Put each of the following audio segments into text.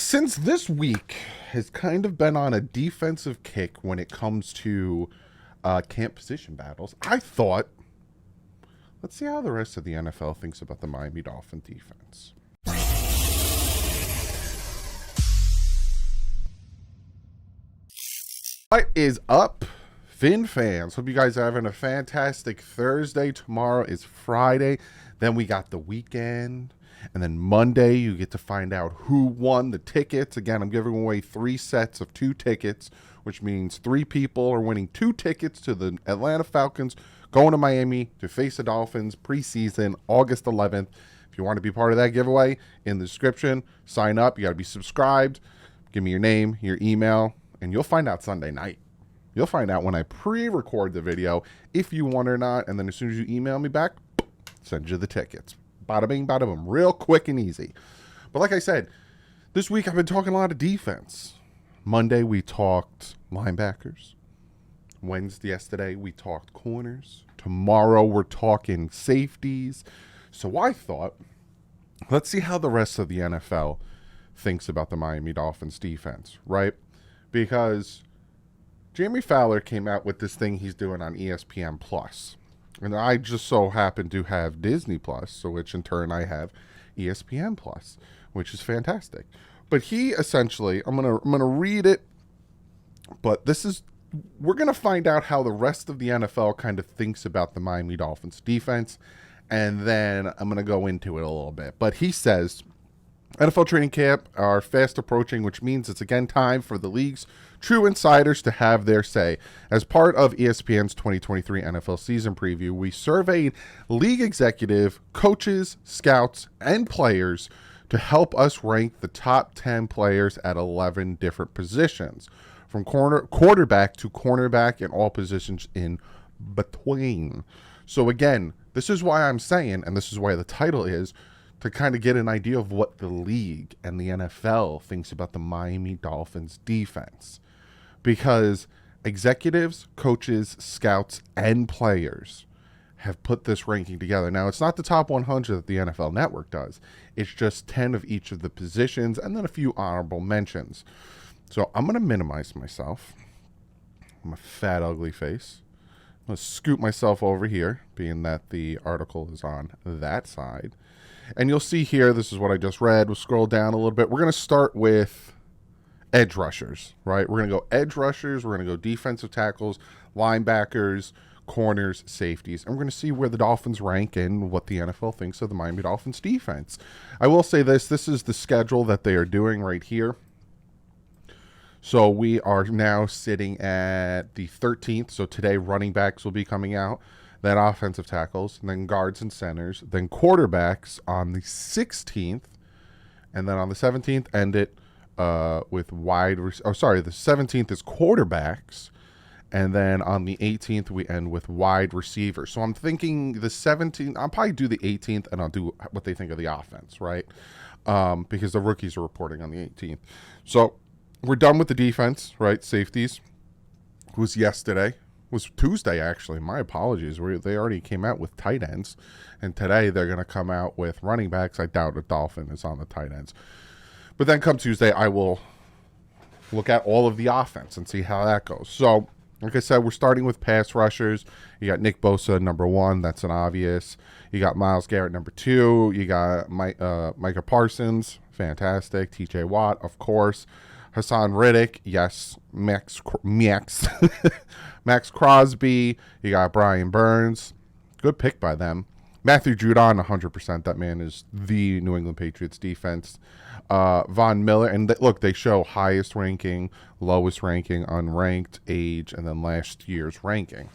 Since this week has kind of been on a defensive kick when it comes to camp position battles, I thought, let's see how the rest of the NFL thinks about the Miami Dolphin defense. What is up, Fin fans? Hope you guys are having a fantastic Thursday. Tomorrow is Friday. Then we got the weekend. And then Monday, you get to find out who won the tickets. Again, I'm giving away 3 sets of 2 tickets, which means 3 people are winning 2 tickets to the Atlanta Falcons going to Miami to face the Dolphins preseason August 11th. If you want to be part of that giveaway, in the description, sign up. You got to be subscribed. Give me your name, your email, and you'll find out Sunday night. You'll find out when I pre-record the video if you won or not. And then as soon as you email me back, send you the tickets. Bada bing, bada boom. Real quick and easy. But like I said, this week I've been talking a lot of defense. Monday we talked linebackers. Yesterday we talked corners. Tomorrow we're talking safeties. So I thought, let's see how the rest of the NFL thinks about the Miami Dolphins defense, right? Because Jamie Fowler came out with this thing he's doing on ESPN Plus. And I just so happen to have Disney Plus, so which in turn I have ESPN Plus, which is fantastic. But he essentially, I'm gonna read it, but we're gonna find out how the rest of the NFL kind of thinks about the Miami Dolphins defense, and then I'm gonna go into it a little bit. But he says, NFL training camp are fast approaching, which means it's again time for the league's true insiders to have their say. As part of ESPN's 2023 NFL season preview, we surveyed league executive, coaches, scouts, and players to help us rank the top 10 players at 11 different positions, from quarterback to cornerback and all positions in between. So again, this is why I'm saying, and this is why the title is, to kind of get an idea of what the league and the NFL thinks about the Miami Dolphins defense. Because executives, coaches, scouts, and players have put this ranking together. Now, it's not the top 100 that the NFL Network does. It's just 10 of each of the positions and then a few honorable mentions. So I'm going to minimize myself. I'm a fat, ugly face. I'm going to scoot myself over here, being that the article is on that side. And you'll see here, this is what I just read. We'll scroll down a little bit. We're going to start with edge rushers, right? We're going to go edge rushers. We're going to go defensive tackles, linebackers, corners, safeties. And we're going to see where the Dolphins rank and what the NFL thinks of the Miami Dolphins defense. I will say this is the schedule that they are doing right here. So we are now sitting at the 13th. So today running backs will be coming out. Then offensive tackles, and then guards and centers, then quarterbacks on the 16th, and then on the 17th end it with the 17th is quarterbacks, and then on the 18th we end with wide receivers. So I'm thinking the 17th, I'll probably do the 18th, and I'll do what they think of the offense, right? Because the rookies are reporting on the 18th. So we're done with the defense, right? Safeties was yesterday. Was Tuesday, actually. My apologies. They already came out with tight ends, and today they're going to come out with running backs. I doubt a Dolphin is on the tight ends. But then come Tuesday, I will look at all of the offense and see how that goes. So, like I said, we're starting with pass rushers. You got Nick Bosa, number 1. That's an obvious. You got Myles Garrett, number 2. You got Micah Parsons. Fantastic. TJ Watt, of course. Hassan Riddick, yes. Max Crosby. You got Brian Burns. Good pick by them. Matthew Judon, 100%. That man is the New England Patriots defense. Von Miller. And look, they show highest ranking, lowest ranking, unranked, age, and then last year's ranking,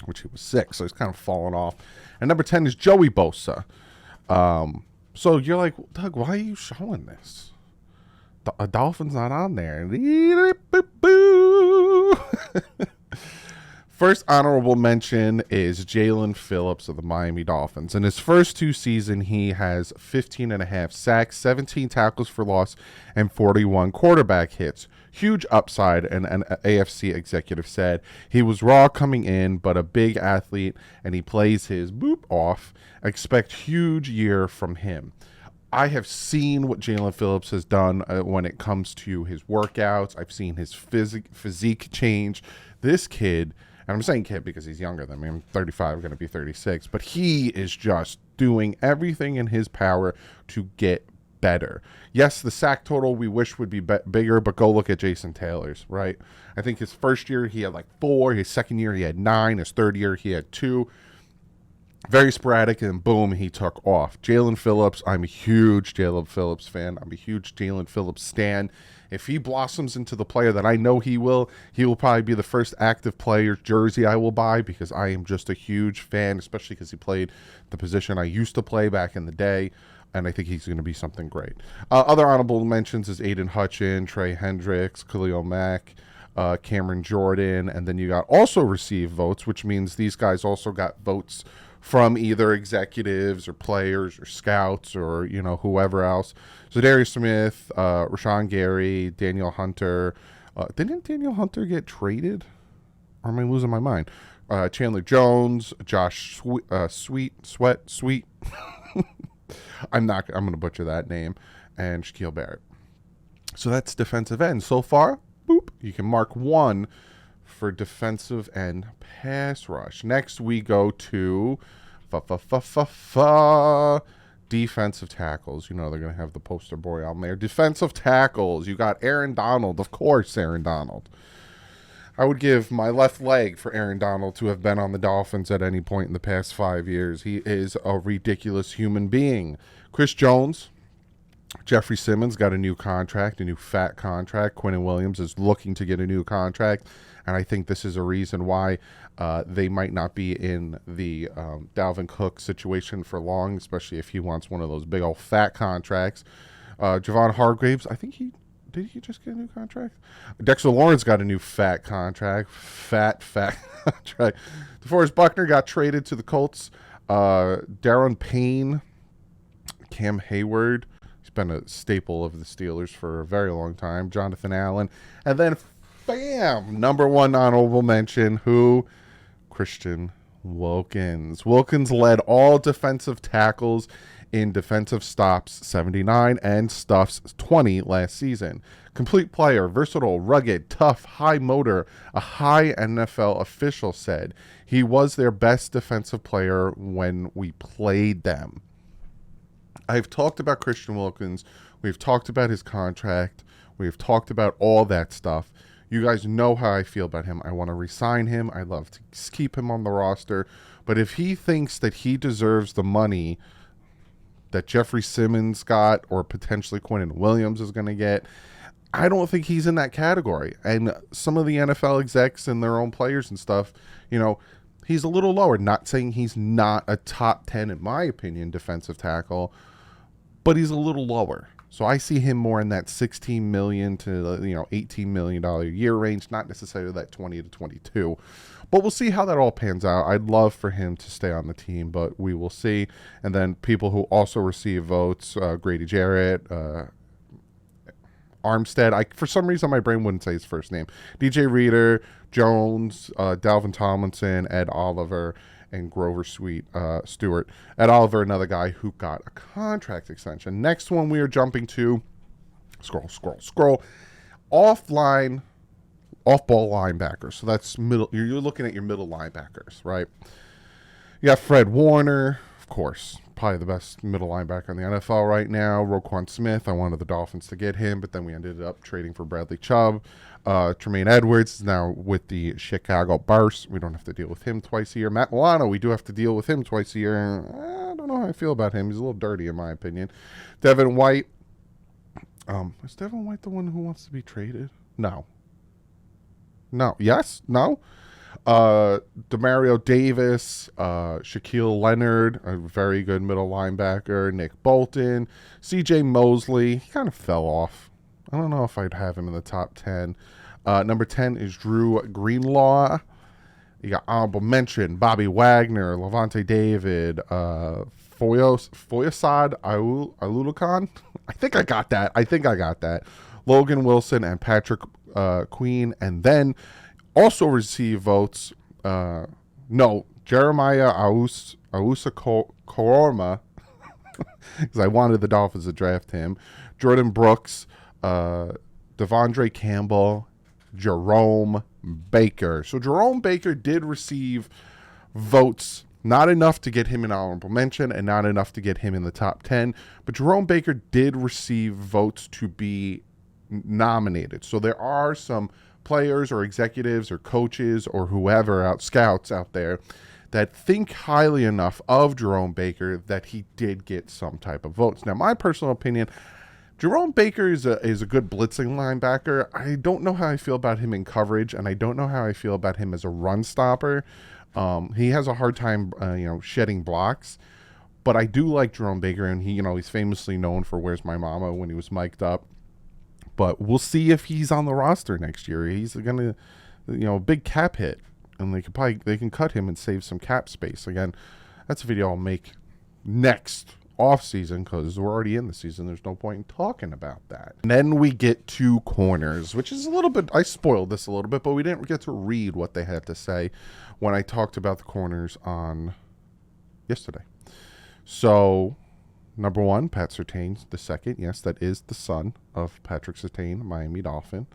which he was 6. So he's kind of fallen off. And number 10 is Joey Bosa. So you're like, Doug, why are you showing this? A Dolphin's not on there. First honorable mention is Jalen Phillips of the Miami Dolphins. In his first 2 seasons, he has 15.5 sacks, 17 tackles for loss, and 41 quarterback hits. Huge upside, and an AFC executive said. He was raw coming in, but a big athlete, and he plays his boop off. Expect huge year from him. I have seen what Jalen Phillips has done when it comes to his workouts. I've seen his physique change. This kid, and I'm saying kid because he's younger than me. I'm 35, going to be 36, but he is just doing everything in his power to get better. Yes, the sack total we wish would be bigger, but go look at Jason Taylor's, right? I think his first year he had like 4. His second year he had 9. His third year he had 2. Very sporadic, and boom, he took off. Jalen Phillips, I'm a huge Jalen Phillips fan. I'm a huge Jalen Phillips stan. If he blossoms into the player that I know he will probably be the first active player jersey I will buy, because I am just a huge fan, especially because he played the position I used to play back in the day, and I think he's going to be something great. Other honorable mentions is Aiden Hutchin, Trey Hendricks, Khalil Mack, Cameron Jordan, and then you got also received votes, which means these guys also got votes from either executives or players or scouts or, you know, whoever else. So Darius Smith, Rashawn Gary, Daniel Hunter. Didn't Daniel Hunter get traded? Or am I losing my mind? Chandler Jones, Josh Sweet. I'm going to butcher that name. And Shaquille Barrett. So that's defensive end. So far, boop, you can mark 1 for defensive end pass rush. Next, we go to defensive tackles. You know they're going to have the poster boy on there. Defensive tackles. You got Aaron Donald. Of course, Aaron Donald. I would give my left leg for Aaron Donald to have been on the Dolphins at any point in the past 5 years. He is a ridiculous human being. Chris Jones. Jeffrey Simmons got a new contract, a new fat contract. Quinnen Williams is looking to get a new contract, and I think this is a reason why they might not be in the Dalvin Cook situation for long, especially if he wants one of those big old fat contracts. Javon Hargraves, I think did he just get a new contract? Dexter Lawrence got a new fat contract. Fat contract. DeForest Buckner got traded to the Colts. Darren Payne, Cam Hayward, he's been a staple of the Steelers for a very long time. Jonathan Allen. And then, bam, number 1 honorable mention, who? Christian Wilkins. Wilkins led all defensive tackles in defensive stops, 79, and stuffs, 20 last season. Complete player, versatile, rugged, tough, high motor. A high NFL official said he was their best defensive player when we played them. I've talked about Christian Wilkins. We've talked about his contract. We've talked about all that stuff. You guys know how I feel about him. I want to re-sign him. I love to keep him on the roster. But if he thinks that he deserves the money that Jeffrey Simmons got, or potentially Quinnen Williams is going to get, I don't think he's in that category. And some of the NFL execs and their own players and stuff, you know, he's a little lower. Not saying he's not a top 10, in my opinion, defensive tackle, but he's a little lower. So I see him more in that $16 million to $18 million a year range, not necessarily that 20 to 22. But we'll see how that all pans out. I'd love for him to stay on the team, but we will see. And then people who also receive votes, Grady Jarrett, Armstead. For some reason, my brain wouldn't say his first name. DJ Reader, Jones, Dalvin Tomlinson, Ed Oliver, and Grover Stewart. Ed Oliver, another guy who got a contract extension. Next one we are jumping to, scroll. Off-ball linebackers. So that's middle. You're looking at your middle linebackers, right? You got Fred Warner, of course, probably the best middle linebacker in the NFL right now. Roquan Smith, I wanted the Dolphins to get him, but then we ended up trading for Bradley Chubb. Tremaine Edwards is now with the Chicago Bears. We don't have to deal with him twice a year. Matt Milano, we do have to deal with him twice a year. I don't know how I feel about him. He's a little dirty in my opinion. Devin White. Is Devin White the one who wants to be traded? No. Yes? No? Demario Davis, Shaquille Leonard, a very good middle linebacker, Nick Bolton, CJ Mosley. He kind of fell off. I don't know if I'd have him in the top 10. Number 10 is Drew Greenlaw. You got honorable mention, Bobby Wagner, Levante David, Foyesad Alulukan. I think I got that. Logan Wilson and Patrick Queen. And then also receive votes. Jeremiah Ausa Koroma. because I wanted the Dolphins to draft him. Jordan Brooks, Devondre Campbell, Jerome Baker. So Jerome Baker did receive votes, not enough to get him an honorable mention and not enough to get him in the top 10, but Jerome Baker did receive votes to be nominated. So there are some players or executives or coaches or whoever scouts out there that think highly enough of Jerome Baker that he did get some type of votes. Now, my personal opinion, Jerome Baker is a good blitzing linebacker. I don't know how I feel about him in coverage, and I don't know how I feel about him as a run stopper. He has a hard time, shedding blocks. But I do like Jerome Baker, and he's famously known for "Where's My Mama" when he was mic'd up. But we'll see if he's on the roster next year. He's gonna, big cap hit, and they can cut him and save some cap space. Again, that's a video I'll make next off season because we're already in the season. There's no point in talking about that. And then we get to corners, which is a little bit, I spoiled this a little bit, but we didn't get to read what they had to say when I talked about the corners on yesterday. So, number one, Pat Surtain the second. Yes, that is the son of Patrick Surtain, Miami Dolphin.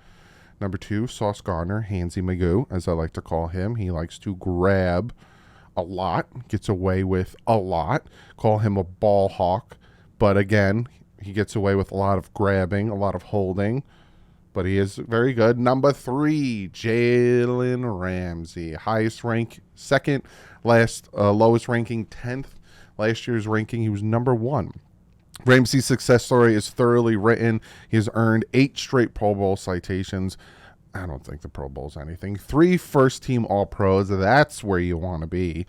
Number two, Sauce Gardner, Handsy Magoo, as I like to call him. He likes to grab a lot, gets away with a lot. Call him a ball hawk. But again, he gets away with a lot of grabbing, a lot of holding. But he is very good. Number three, Jalen Ramsey. Highest rank, second, lowest ranking, 10th. Last year's ranking, he was number one. Ramsey's success story is thoroughly written. He has earned 8 straight Pro Bowl citations. I don't think the Pro Bowl's anything. 3 first-team All-Pros. That's where you want to be.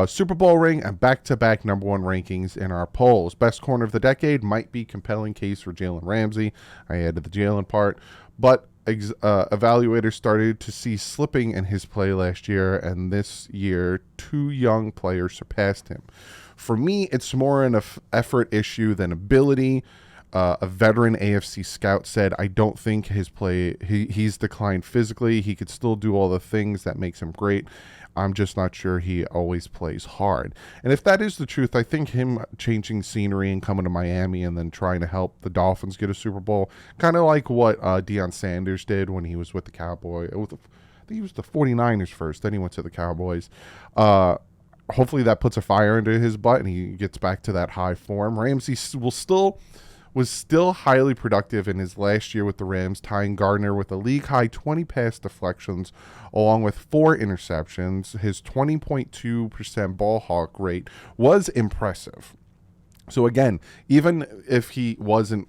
Super Bowl ring and back-to-back number one rankings in our polls. Best corner of the decade might be compelling case for Jalen Ramsey. I added the Jalen part. But evaluators started to see slipping in his play last year, and this year 2 young players surpassed him. For me, it's more an effort issue than ability. A veteran AFC scout said, I don't think his play, he's declined physically. He could still do all the things that makes him great. I'm just not sure he always plays hard. And if that is the truth, I think him changing scenery and coming to Miami and then trying to help the Dolphins get a Super Bowl, kind of like what Deion Sanders did when he was with the Cowboys. I think he was the 49ers first, then he went to the Cowboys. Hopefully that puts a fire into his butt and he gets back to that high form. Ramsey was still highly productive in his last year with the Rams, tying Gardner with a league-high 20 pass deflections along with 4 interceptions. His 20.2% ball hawk rate was impressive. So again, even if he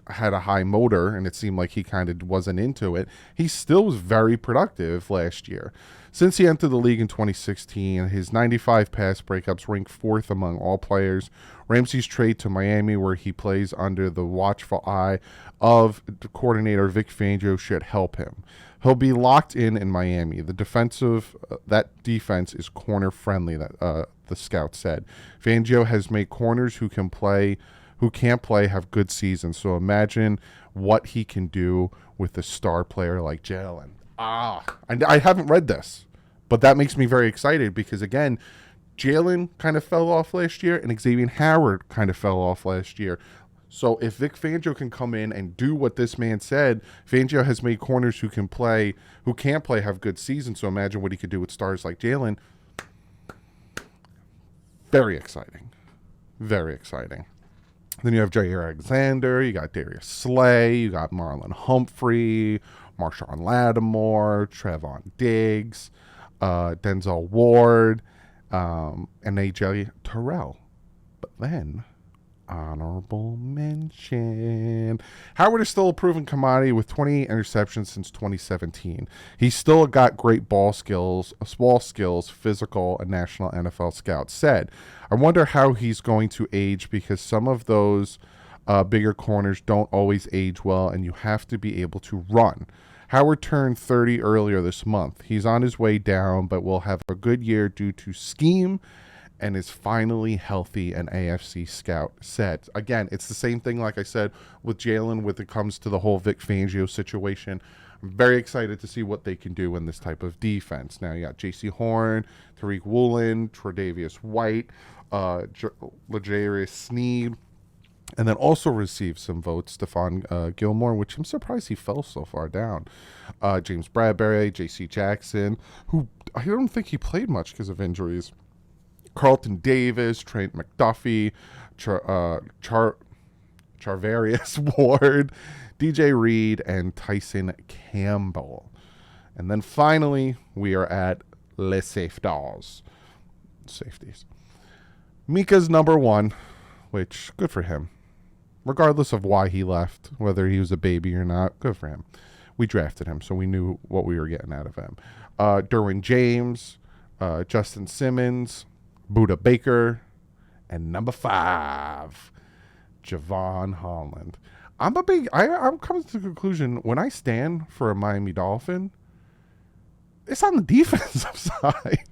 had a high motor and it seemed like he kind of wasn't into it, he still was very productive last year. Since he entered the league in 2016, his 95 pass breakups ranked 4th among all players. Ramsey's trade to Miami, where he plays under the watchful eye of the coordinator Vic Fangio, should help him. He'll be locked in Miami. The that defense is corner friendly, that the scout said. Fangio has made corners who can't play have good seasons. So imagine what he can do with a star player like Jalen. I haven't read this, but that makes me very excited because, again, Jalen kind of fell off last year and Xavier Howard kind of fell off last year. So if Vic Fangio can come in and do what this man said, Fangio has made corners who can't play have good seasons. So imagine what he could do with stars like Jalen. Very exciting. Very exciting. Then you have Jair Alexander, you got Darius Slay, you got Marlon Humphrey, Marshawn Lattimore, Trevon Diggs, Denzel Ward, and AJ Terrell. But then, honorable mention. Howard is still a proven commodity with 28 interceptions since 2017. He's still got great ball skills, physical, a national NFL scout said. I wonder how he's going to age because some of those bigger corners don't always age well, and you have to be able to run. Howard turned 30 earlier this month. He's on his way down, but will have a good year due to scheme and is finally healthy, an AFC scout said. Again, it's the same thing, like I said, with Jalen when it comes to the whole Vic Fangio situation. I'm very excited to see what they can do in this type of defense. Now, you got J.C. Horn, Tariq Woolen, Tre'Davious White, L'Jarius Sneed. And then also received some votes, Stephon Gilmore, which I'm surprised he fell so far down. James Bradbury, J.C. Jackson, who I don't think he played much because of injuries. Carlton Davis, Trent McDuffie, Charvarius Ward, DJ Reed, and Tyson Campbell. And then finally, we are at Les Safeties. Mika's number one, which, good for him. Regardless of why he left, whether he was a baby or not, good for him. We drafted him, so we knew what we were getting out of him. Derwin James, Justin Simmons, Buda Baker, and number 5, Javon Holland. I'm coming to the conclusion, when I stand for a Miami Dolphin, it's on the defensive side.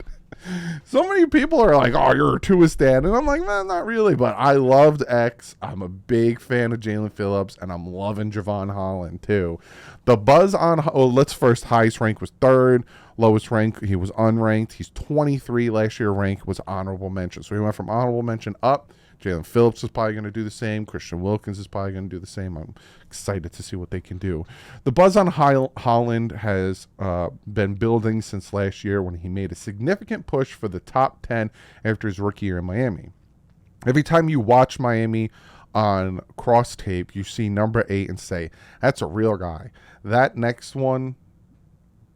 So many people are like, oh, you're a Tua stan. And I'm like, man, not really. But I loved X. I'm a big fan of Jalen Phillips. And I'm loving Javon Holland, too. The buzz on, let's first, highest rank was 3rd. Lowest rank, he was unranked. He's 23. Last year rank was honorable mention. So he went from honorable mention up. Jalen Phillips is probably going to do the same. Christian Wilkins is probably going to do the same. I'm excited to see what they can do. The buzz on Holland has been building since last year when he made a significant push for the top 10 after his rookie year in Miami. Every time you watch Miami on cross tape, you see number 8 and say, that's a real guy. That next one,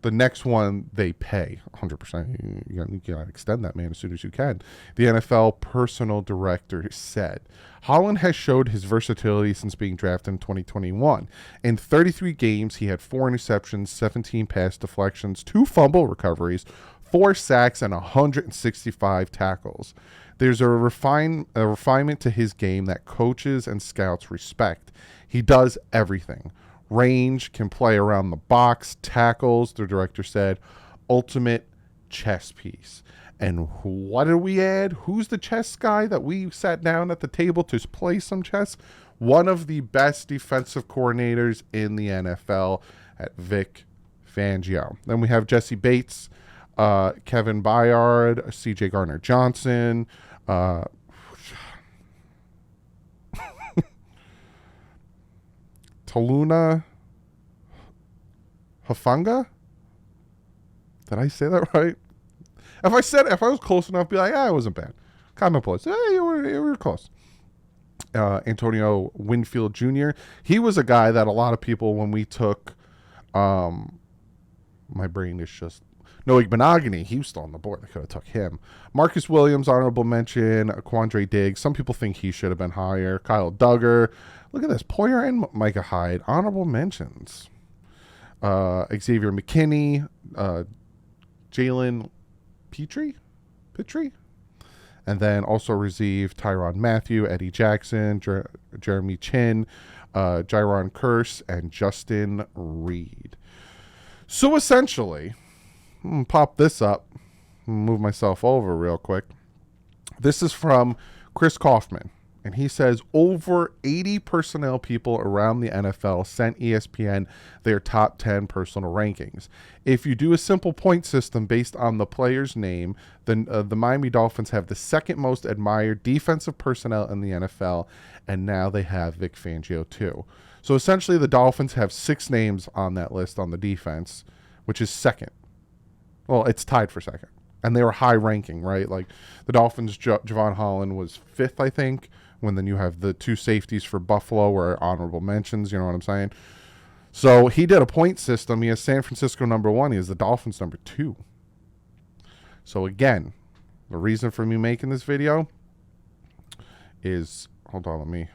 the next one they pay 100%. You got to extend that man as soon as you can. The NFL personal director said, Holland has showed his versatility since being drafted in 2021. In 33 games, he had 4 interceptions, 17 pass deflections, 2 fumble recoveries, 4 sacks, and 165 tackles. There's a refinement to his game that coaches and scouts respect. He does everything. Range, can play around the box, tackles, the director said, ultimate chess piece. And what did we add? Who's the chess guy that we sat down at the table to play some chess? One of the best defensive coordinators in the NFL at Vic Fangio. Then we have Jesse Bates, Kevin Byard, CJ Gardner-Johnson, Taluna Hufanga? Did I say that right? If I was close enough, be like, it wasn't bad. Comment below. Hey, you were close. Antonio Winfield Jr. He was a guy that a lot of people, when we took, my brain is just, Noah Benogany, he was still on the board. I could have took him. Marcus Williams, honorable mention. Quandre Diggs, some people think he should have been higher. Kyle Duggar. Look at this. Poyer and Micah Hyde, honorable mentions. Xavier McKinney, Jalen Petrie, and then also received Tyrann Mathieu, Eddie Jackson, Jeremy Chin, Jaron Curse, and Justin Reed. So essentially, pop this up, move myself over real quick. This is from Chris Kaufman. And he says over 80 personnel people around the NFL sent ESPN their top 10 personal rankings. If you do a simple point system based on the player's name, then the Miami Dolphins have the second most admired defensive personnel in the NFL, and now they have Vic Fangio too. So essentially the Dolphins have 6 names on that list on the defense, which is second. Well, it's tied for second. And they were high ranking, right? Like the Dolphins, Javon Holland was 5th, I think. When then you have the 2 safeties for Buffalo were honorable mentions, you know what I'm saying? So he did a point system. He has San Francisco number 1. He has the Dolphins number 2. So again, the reason for me making this video is, the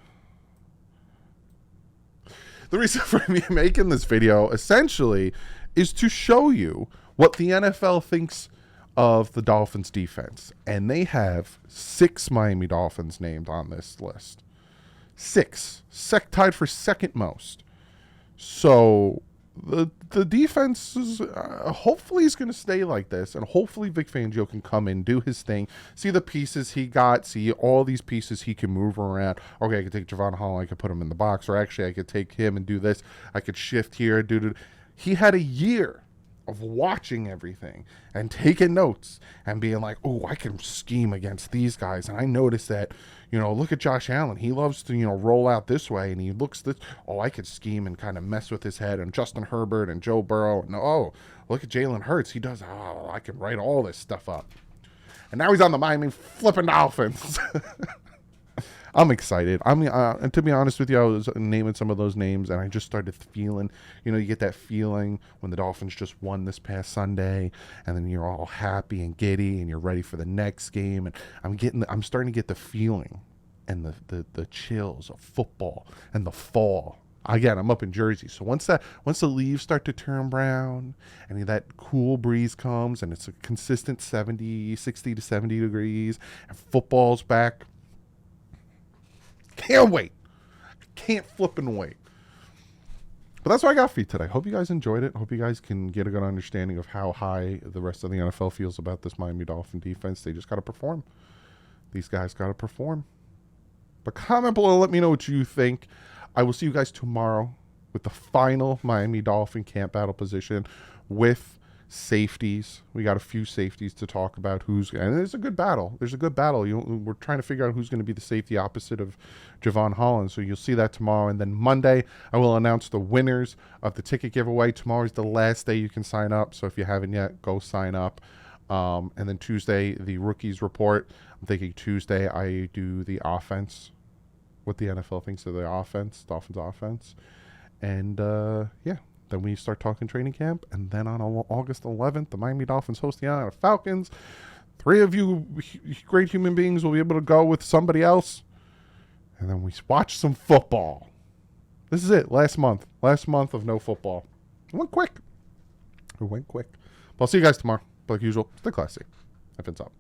reason for me making this video essentially is to show you what the NFL thinks of the Dolphins defense, and they have 6 Miami Dolphins named on this list. 6, tied for second most. So the defense is hopefully is going to stay like this, and hopefully Vic Fangio can come in, do his thing, see the pieces he got, see all these pieces he can move around. Okay, I could take Javon Holland, I could put him in the box, or actually I could take him and do this. I could shift here, He had a year of watching everything and taking notes and being like, oh, I can scheme against these guys. And I noticed that, look at Josh Allen. He loves to, roll out this way, and he looks this. Oh, I could scheme and kind of mess with his head. And Justin Herbert and Joe Burrow. And oh, look at Jalen Hurts. He does. Oh, I can write all this stuff up. And now he's on the Miami flipping Dolphins. I'm excited. And to be honest with you, I was naming some of those names, and I just started feeling, you get that feeling when the Dolphins just won this past Sunday, and then you're all happy and giddy, and you're ready for the next game. And I'm starting to get the feeling and the chills of football and the fall. Again, I'm up in Jersey, so once the leaves start to turn brown and that cool breeze comes, and it's a consistent 60 to 70 degrees, and football's back. Can't wait. Can't flipping wait. But that's what I got for you today. Hope you guys enjoyed it. Hope you guys can get a good understanding of how high the rest of the NFL feels about this Miami Dolphin defense. They just got to perform. These guys got to perform. But comment below. Let me know what you think. I will see you guys tomorrow with the final Miami Dolphin camp battle position with safeties. We got a few safeties to talk about. And there's a good battle. We're trying to figure out who's going to be the safety opposite of Javon Holland. So you'll see that tomorrow. And then Monday, I will announce the winners of the ticket giveaway. Tomorrow's the last day you can sign up. So if you haven't yet, go sign up. And then Tuesday, the rookies report. I'm thinking Tuesday I do the offense, what the NFL thinks of the offense, Dolphins offense. And yeah. Then we start talking training camp, and then on August 11th, the Miami Dolphins host the Atlanta Falcons. 3 of you great human beings will be able to go with somebody else, and then we watch some football. This is it. Last month of no football. It went quick. But I'll see you guys tomorrow. Like usual, stay classy. Headphones up.